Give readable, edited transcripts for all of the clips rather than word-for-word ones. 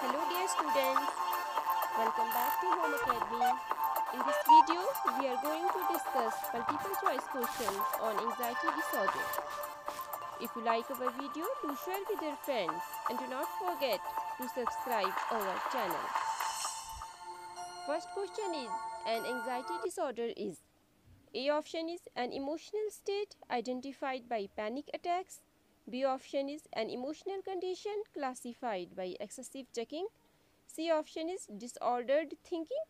Hello dear students, welcome back to Home Academy. In this video, we are going to discuss multiple choice questions on anxiety disorder. If you like our video, do share with your friends and do not forget to subscribe our channel. First question is, an anxiety disorder is: A option is an emotional state identified by panic attacks. B option is an emotional condition classified by excessive checking. C option is disordered thinking.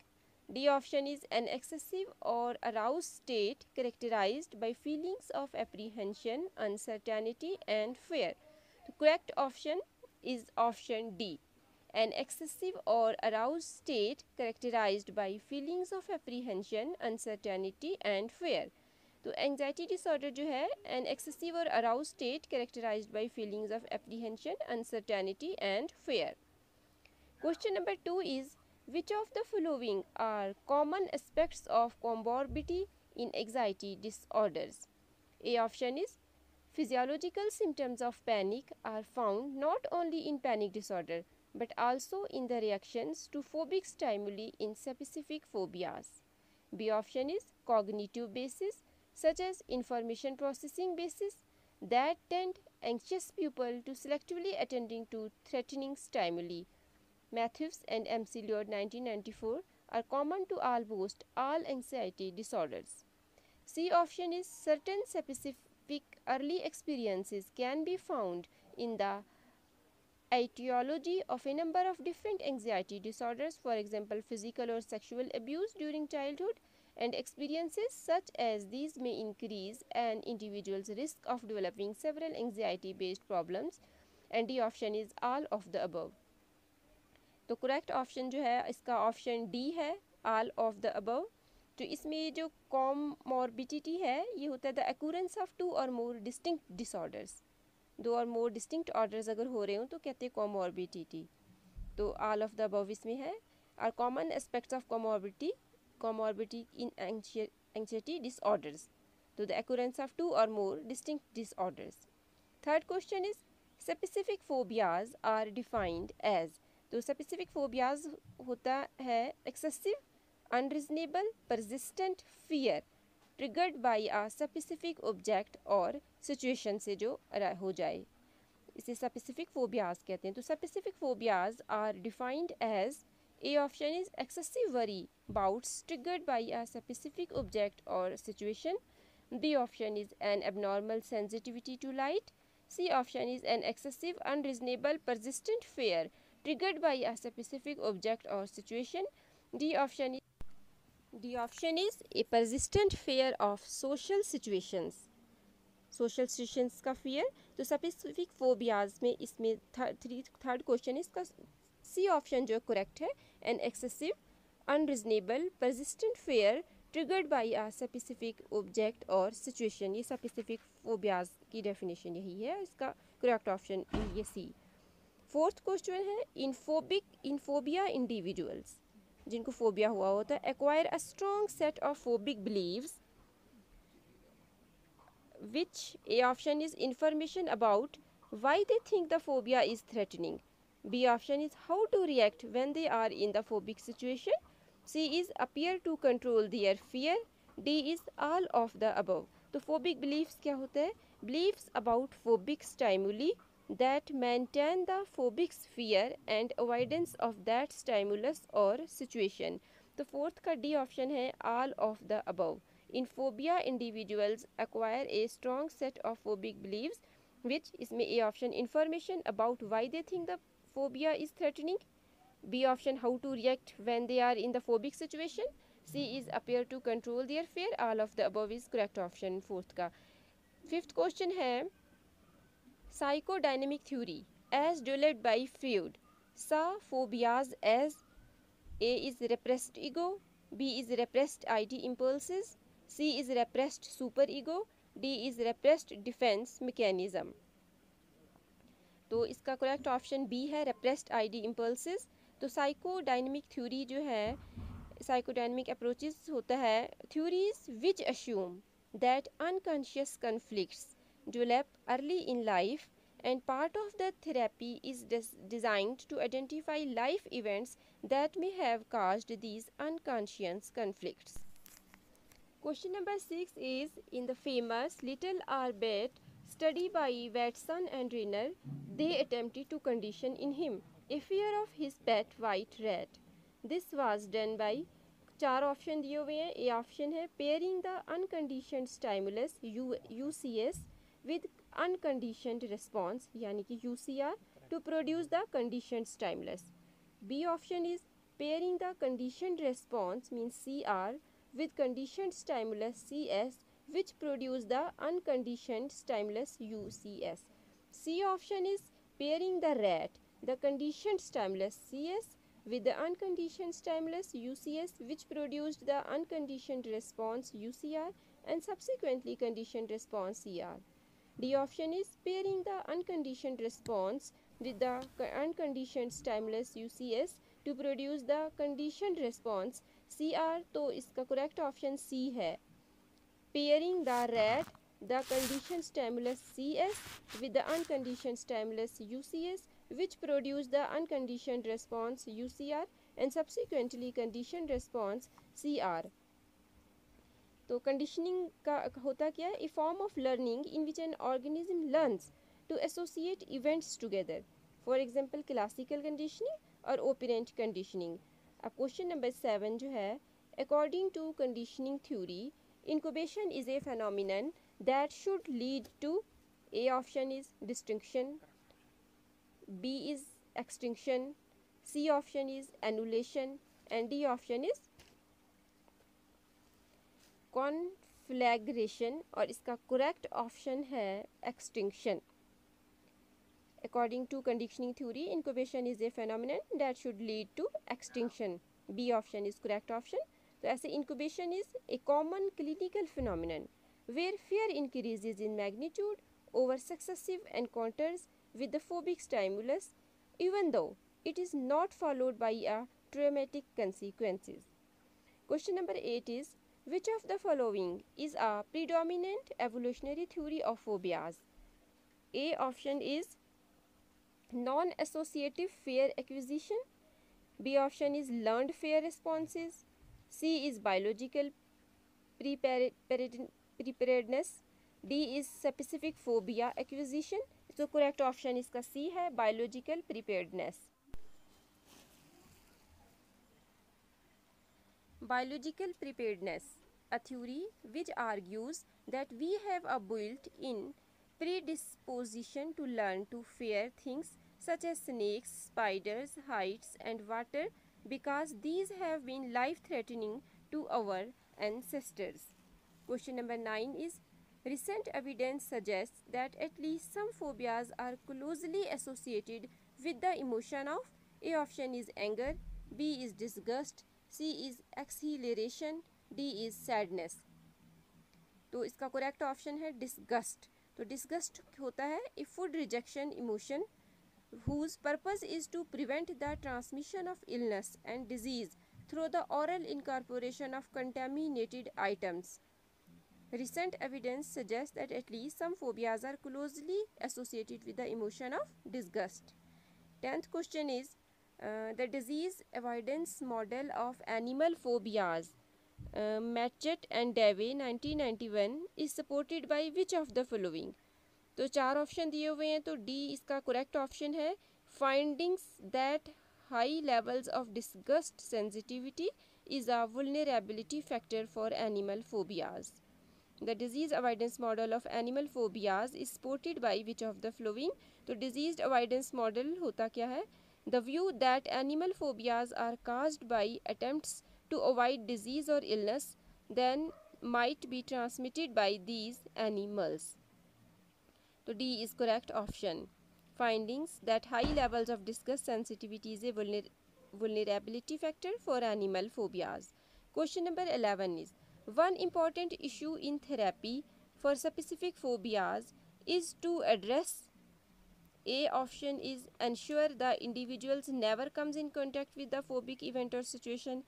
D option is an excessive or aroused state characterized by feelings of apprehension, uncertainty and fear. The correct option is option D. An excessive or aroused state characterized by feelings of apprehension, uncertainty and fear. तो anxiety disorder जो है an excessive और arouse state characterised by feelings of apprehension uncertainty and fear. Question number 2 is, which of the following are common aspects of comorbidity in anxiety disorders? A option is, physiological symptoms of panic are found not only in panic disorder but also in the reactions to phobic stimuli in specific phobias. B option is cognitive basis such as information processing basis that tend anxious pupil to selectively attending to threatening stimuli. Matthews and M.C. Lloyd 1994 are common to almost all anxiety disorders. C option is certain specific early experiences can be found in the etiology of a number of different anxiety disorders, for example, physical or sexual abuse during childhood, and experiences such as these may increase an individual's risk of developing several anxiety-based problems. And D option is all of the above. तो correct option जो है इसका option D है, all of the above. तो इसमें जो कॉमॉर्बिडिटी है ये होता है the occurrence of two or more distinct disorders. दो और मोर डिस्टिंक्ट ऑर्डर्स अगर हो रहे हो तो कहते हैं कॉमॉर्बिडिटी. तो ऑल ऑफ द अबव इसमें है. Are common aspects of comorbidity in anxiety disorders. तो the occurrence of two or more distinct disorders. Third question is, specific phobias are defined as. तो स्पेसिफिक फोबियाज होता है excessive, unreasonable, persistent fear triggered by a specific object or situation से जो हो जाए, इसे specific phobias कहते हैं. तो specific phobias are defined as, A option is excessive worry bouts triggered by a specific object or situation. B option is an abnormal sensitivity to light. C option is an excessive unreasonable persistent fear triggered by a specific object or situation. D option is a persistent fear of social situations. Social situations का fear. तो specific phobias में इसमें third question इसका C option जो correct है, an excessive unreasonable persistent fear triggered by a specific object or situation. ये specific phobias की definition यही है. इसका करेक्ट ऑप्शन ये सी. फोर्थ क्वेश्चन है, इन फोबिया इंडिविजुअल्स, जिनको फोबिया हुआ होता है, acquire a strong set of phobic beliefs which A option is information about why they think the phobia is threatening. B option is how to react when they are in the phobic situation. C is appear to control their fear. D is all of the above. तो phobic beliefs क्या होता है? Beliefs about phobic stimuli that maintain the phobic fear and avoidance of that stimulus or situation. तो fourth का D option है, all of the above. In phobia, individuals acquire a strong set of phobic beliefs, which इसमें A option information about why they think the phobia is threatening. B option how to react when they are in the phobic situation. C is appear to control their fear. All of the above is correct option fourth का. Fifth question है, psychodynamic theory as developed by Freud saw phobias as A is repressed ego, B is repressed ID impulses, C is repressed superego, D is repressed defense mechanism. तो इसका correct option B है, repressed ID impulses. तो psychodynamic theory जो है, psychodynamic approaches होता है theories which assume that unconscious conflicts develop early in life and part of the therapy is designed to identify life events that may have caused these unconscious conflicts. Question number 6 is, in the famous Little Arbet study by Watson and Renner, they attempted to condition in him a fear of his pet white rat. This was done by, चार option दिए हुए हैं. A option है pairing the unconditioned stimulus UCS with unconditioned response यानी कि UCR to produce the conditioned stimulus. B option is pairing the conditioned response means CR with conditioned stimulus CS which produce the unconditioned stimulus UCS. C option is pairing the rat, the conditioned stimulus CS with the unconditioned stimulus UCS which produced the unconditioned response UCR and subsequently conditioned response CR. D option is pairing the unconditioned response with the unconditioned stimulus UCS to produce the conditioned response CR. तो इसका correct option C है. Pairing the rat, the conditioned stimulus CS with the unconditioned stimulus UCS which produce the unconditioned response UCR and subsequently conditioned response CR. तो conditioning का होता क्या है? A form of learning in which an organism learns to associate events together. For example classical conditioning और operant conditioning. अब question number 7 जो है, according to conditioning theory incubation is a phenomenon that should lead to, A option is distinction, B is extinction, C option is annulation and D option is conflagration और इसका correct option है extinction. According to conditioning theory incubation is a phenomenon that should lead to extinction. B option is correct option. तो ऐसे incubation is a common clinical phenomenon where fear increases in magnitude over successive encounters with the phobic stimulus even though it is not followed by a traumatic consequences. Question number 8 is, which of the following is a predominant evolutionary theory of phobias? A option is non-associative fear acquisition. B option is learned fear responses. C is biological preparedness. D is specific phobia acquisition. So correct option इसका C है, biological preparedness. Biological preparedness, a theory which argues that we have a built-in predisposition to learn to fear things such as snakes, spiders, heights and water because these have been life-threatening to our ancestors. Question number 9 is, recent evidence suggests that at least some phobias are closely associated with the emotion of, A option is anger, B is disgust, C is exhilaration, D is sadness. तो इसका correct option है disgust. तो disgust होता है ए food rejection emotion whose purpose is to prevent the transmission of illness and disease through the oral incorporation of contaminated items. Recent evidence suggests that at least some phobias are closely associated with the emotion of disgust. 10th question is, the disease avoidance model of animal phobias, Matchett and Dave 1991 is supported by which of the following? तो 4 option दिए हुए हैं, तो D इसका correct option है. Findings that high levels of disgust sensitivity is a vulnerability factor for animal phobias. The disease avoidance model of animal phobias is supported by which of the following? तो disease avoidance model होता क्या है? The view that animal phobias are caused by attempts to avoid disease or illness then might be transmitted by these animals. So D is correct option. Findings that high levels of disgust sensitivity is a vulnerability factor for animal phobias. Question number 11 is, one important issue in therapy for specific phobias is to address, A option is ensure the individuals never comes in contact with the phobic event or situation.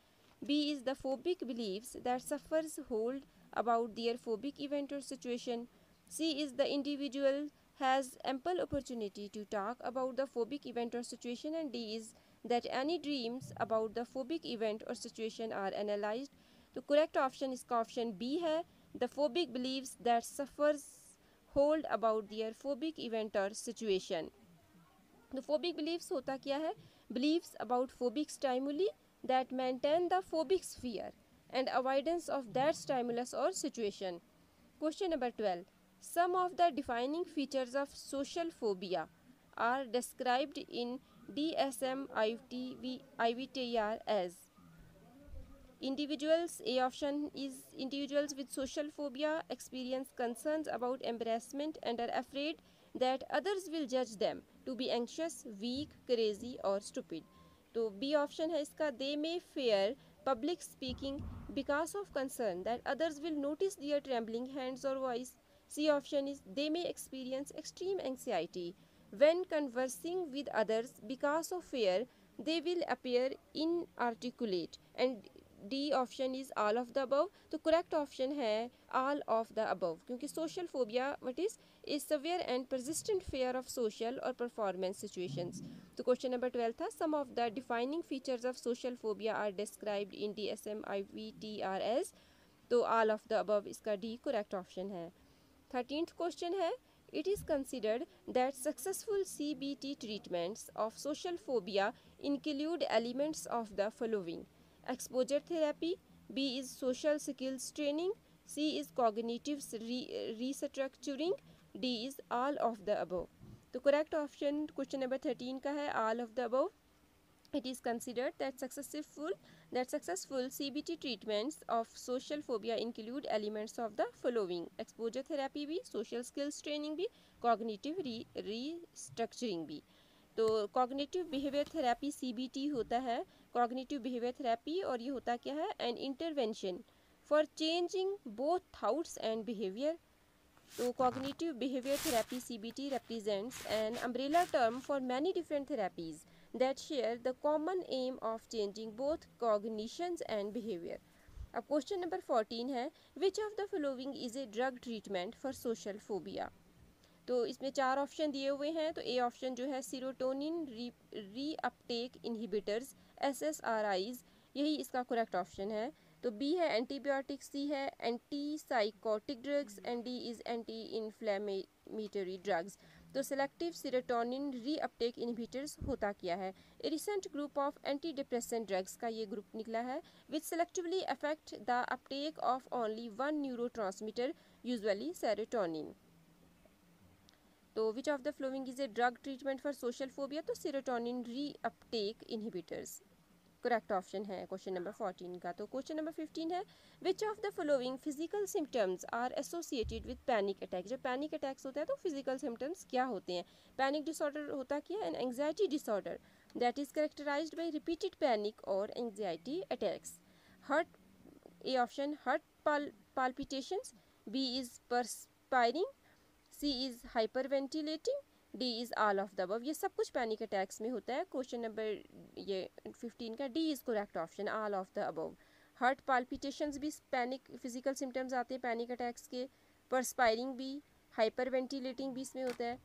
B is the phobic beliefs that sufferers hold about their phobic event or situation. C is the individual has ample opportunity to talk about the phobic event or situation, and D is that any dreams about the phobic event or situation are analyzed. The correct option इसका option B है. The phobic beliefs that suffers hold about their phobic event or situation. The phobic beliefs होता क्या है? Beliefs about phobic stimuli that maintain the phobic sphere and avoidance of that stimulus or situation. Question number 12. Some of the defining features of social phobia are described in DSM-IV as individuals. A option is individuals with social phobia experience concerns about embarrassment and are afraid that others will judge them to be anxious, weak, crazy or stupid. तो B option है इसका. They may fear public speaking because of concern that others will notice their trembling hands or voice. C option is they may experience extreme anxiety when conversing with others because of fear they will appear inarticulate. And D option is all of the above. तो correct option है all of the above, क्योंकि social phobia what is severe and persistent fear of social or performance situations. तो question number 12 था some of the defining features of social phobia are described in DSM-IV as. तो all of the above इसका D correct option है. 13th question है it is considered that successful CBT treatments of social phobia include elements of the following: exposure therapy, B is social skills training, C is cognitive restructuring, D is all of the above. तो correct option question number 13 का है all of the above. It is considered that successful CBT treatments of social phobia include elements of the following: exposure therapy भी, social skills training भी, cognitive restructuring भी. तो cognitive behaviour therapy CBT होता है, cognitive behaviour therapy, और ये होता क्या है? An intervention for changing both thoughts and behaviour. तो cognitive behaviour therapy CBT represents an umbrella term for many different therapies that share the common aim of changing both cognitions and behavior. अब question number 14 है which of the following is a drug treatment for social phobia. तो इसमें 4 option दिए हुए हैं. तो A option जो है सीरोटोनिन रीअपटेक इनहिबिटर्स SSRIs, यही इसका करेक्ट ऑप्शन है. तो बी है एंटीबायोटिक, सी है anti psychotic drugs and D is anti inflammatory drugs. तो सेलेक्टिव सीरोटोनिन रीअपटेक इनहिबिटर्स होता क्या है? A recent group of anti depressant drugs का ये ग्रुप निकला है which selectively affect the uptake of only one neurotransmitter usually serotonin. तो which of the following is a drug treatment for social phobia? तो serotonin reuptake inhibitors correct option है question number 14 का. तो question number 15 है which of the following physical symptoms are associated with panic attack. जब panic attacks होता है तो physical symptoms क्या होते हैं? पैनिक डिसऑर्डर होता क्या है? An anxiety disorder that is characterized by repeated panic or anxiety attacks. Heart, A option heart palpitations, B is perspiring, C is hyperventilating, D is all of the above. ये सब कुछ panic attacks में होता है. Question number ये 15 का D is correct option all of the above. Heart palpitations भी panic physical symptoms आते हैं पैनिक अटैक्स के, परस्पायरिंग भी, हाइपरवेंटिलेटिंग भी इसमें होता है.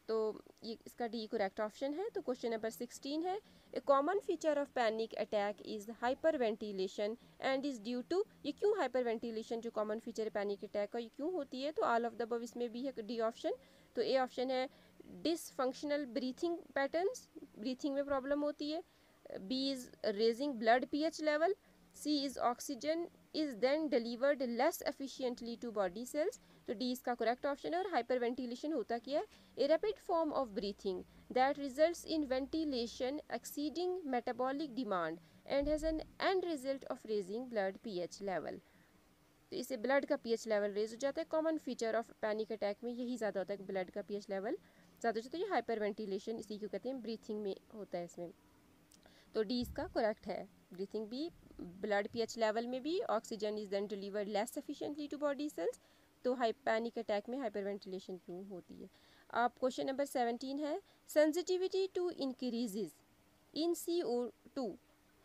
तो ये इसका डी करेक्ट ऑप्शन है. तो क्वेश्चन नंबर 16 है a common feature of panic attack is hyperventilation and is due to. ये क्यों हाइपरवेंटिलेशन जो कॉमन फीचर है पैनिक अटैक का ये क्यों होती है? तो ऑल ऑफ द अबव इसमें भी है डी ऑप्शन. तो ए ऑप्शन है डिसफंक्शनल ब्रीथिंग पैटर्न्स, ब्रीथिंग में प्रॉब्लम होती है. B is raising blood pH level, C is oxygen is then delivered less efficiently to body cells. तो डी इसका करेक्ट ऑप्शन है. और हाइपरवेंटिलेशन होता क्या है? A rapid form of breathing that results in ventilation exceeding metabolic demand and has an end result of raising blood pH level. तो इससे blood का pH लेवल रेज हो जाता है. Common feature of panic attack में यही ज़्यादा होता है कि ब्लड का pH लेवल ज़्यादा हो जाता है. ये हाइपरवेंटिलेशन इसी को कहते हैं, ब्रीथिंग में होता है इसमें. तो डी इसका करेक्ट है. ब्रीथिंग भी, ब्लड pH लेवल में भी, oxygen is then delivered less efficiently to body cells. तो पैनिक अटैक में हाइपरवेंटिलेशन क्यों होती है? अब क्वेश्चन नंबर 17 है sensitivity to increases in CO2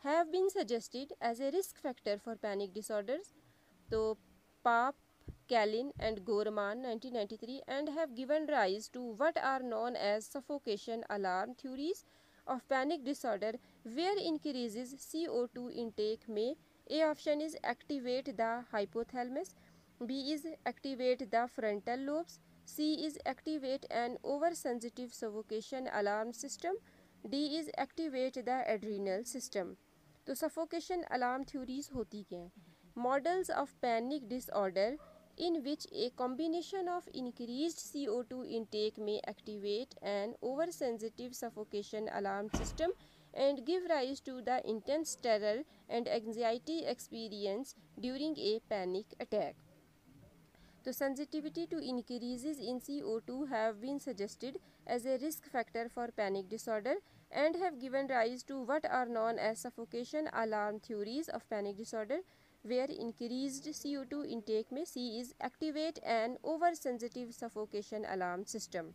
have been suggested as a risk factor for panic disorders. तो पाप Kalin and Gorman 1993 and have given rise to what are known as suffocation alarm theories of panic disorder, where increases CO2 intake may A option is activate the hypothalamus, B is activate the frontal lobes, C is activate an oversensitive suffocation alarm system, D is activate the adrenal system. तो suffocation alarm theories होती क्या हैं? Models of panic disorder in which a combination of increased CO2 intake may activate an oversensitive suffocation alarm system and give rise to the intense terror and anxiety experience during a panic attack. The sensitivity to increases in CO2 have been suggested as a risk factor for panic disorder and have given rise to what are known as suffocation alarm theories of panic disorder, where increased CO2 intake में C is activate an oversensitive suffocation alarm system.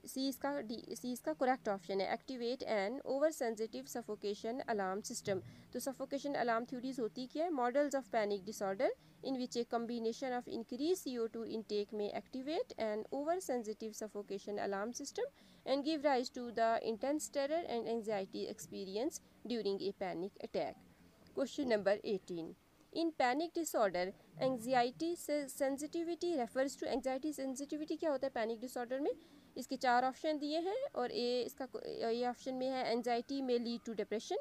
C इसका correct option है, activate an over sensitive suffocation alarm system. तो suffocation alarm theories होती क्या है? Models of panic disorder in which a combination of increase CO2 intake में activate an over sensitive suffocation alarm system and give rise to the intense terror and anxiety experience during a panic attack. Question number 18. In panic disorder anxiety sensitivity refers to. Anxiety sensitivity क्या होता है panic disorder में? इसके 4 option दिए हैं और A option में है anxiety may lead to depression.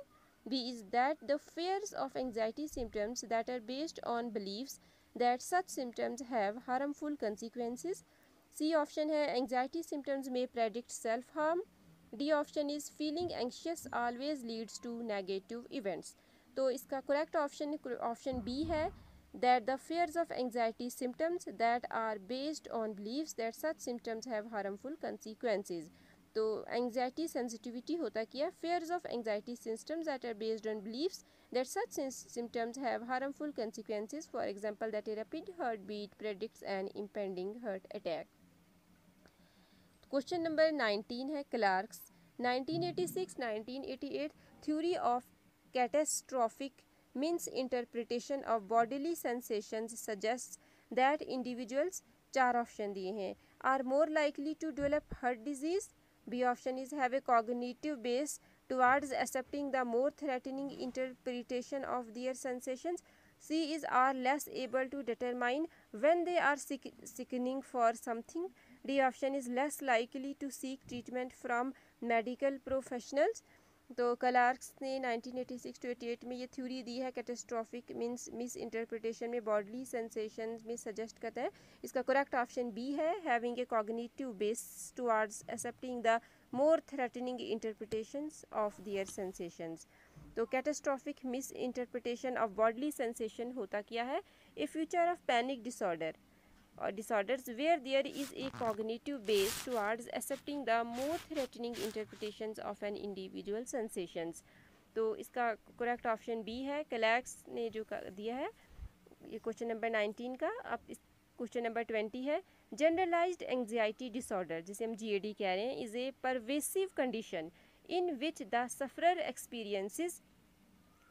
B is that the fears of anxiety symptoms that are based on beliefs that such symptoms have harmful consequences. C option है anxiety symptoms may predict self harm. D option is feeling anxious always leads to negative events. तो इसका correct option B है, that the fears of anxiety symptoms that are based on beliefs that such symptoms have harmful consequences. तो anxiety sensitivity होता क्या? Fears of anxiety symptoms that are based on beliefs that such symptoms have harmful consequences. For example, that a rapid heartbeat predicts an impending heart attack. Question number 19 है Clark's 1986-1988 theory of catastrophic means interpretation of bodily sensations suggests that individuals, 4 option दिए हैं, are more likely to develop heart disease. B option is have a cognitive base towards accepting the more threatening interpretation of their sensations. C is are less able to determine when they are sickening for something. D option is less likely to seek treatment from medical professionals. तो Clarks ने 1986-88 में ये theory दी है catastrophic means misinterpretation में bodily sensation में suggest करता है. इसका करेक्ट ऑप्शन बी है, having a cognitive bias towards accepting the more threatening interpretations of their sensations. तो catastrophic misinterpretation of bodily sensation होता क्या है? A feature of panic disorder or disorders where there is a cognitive base towards accepting the more threatening interpretations of an individual sensations. तो इसका correct option B है, क्लैक्स ने जो दिया है ये क्वेश्चन नंबर 19 का. अब इस क्वेश्चन नंबर 20 है जनरलाइज्ड एंग्जाइटी डिसऑर्डर, जिसे हम GAD कह रहे हैं, is a pervasive condition in which the sufferer experiences.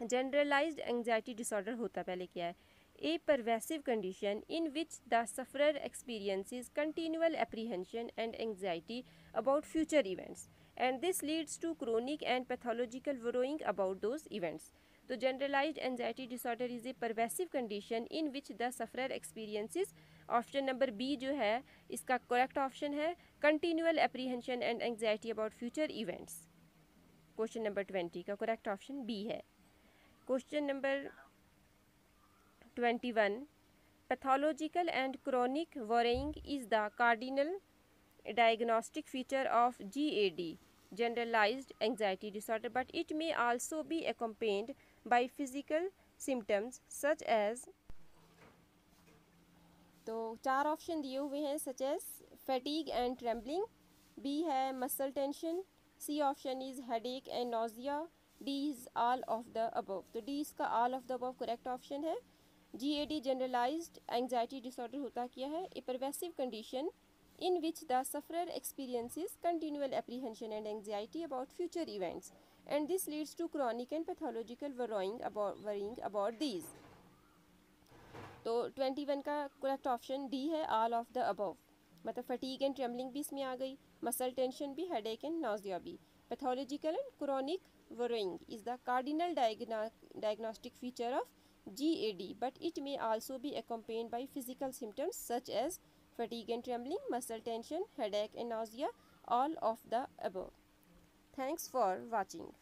Generalised anxiety disorder होता पहले क्या है? A pervasive condition in which the sufferer experiences continual apprehension and anxiety about future events, and this leads to chronic and pathological worrying about those events. So generalized anxiety disorder is a pervasive condition in which the sufferer experiences. Option number B जो है इसका correct option है, continual apprehension and anxiety about future events. Question number 20 का correct option B है. Question number 21. Pathological and chronic worrying is the cardinal diagnostic feature of GAD, generalized anxiety disorder, but it may also be accompanied by physical symptoms such as. तो 4 option दिए हुए हैं such as fatigue and trembling. B है muscle tension. C option is headache and nausea. D is all of the above. तो D इसका all of the above correct option है. GAD generalized anxiety disorder होता क्या है? A pervasive condition in which the sufferer experiences continual apprehension and anxiety about future events, and this leads to chronic and pathological worrying about these. तो 21 का correct option D है, all of the above. मतलब fatigue and trembling भी इसमें आ गई, muscle tension भी, headache and nausea भी। Pathological and chronic worrying is the cardinal diagnostic feature of GAD, but it may also be accompanied by physical symptoms such as fatigue and trembling, muscle tension, headache and nausea, all of the above. Thanks for watching.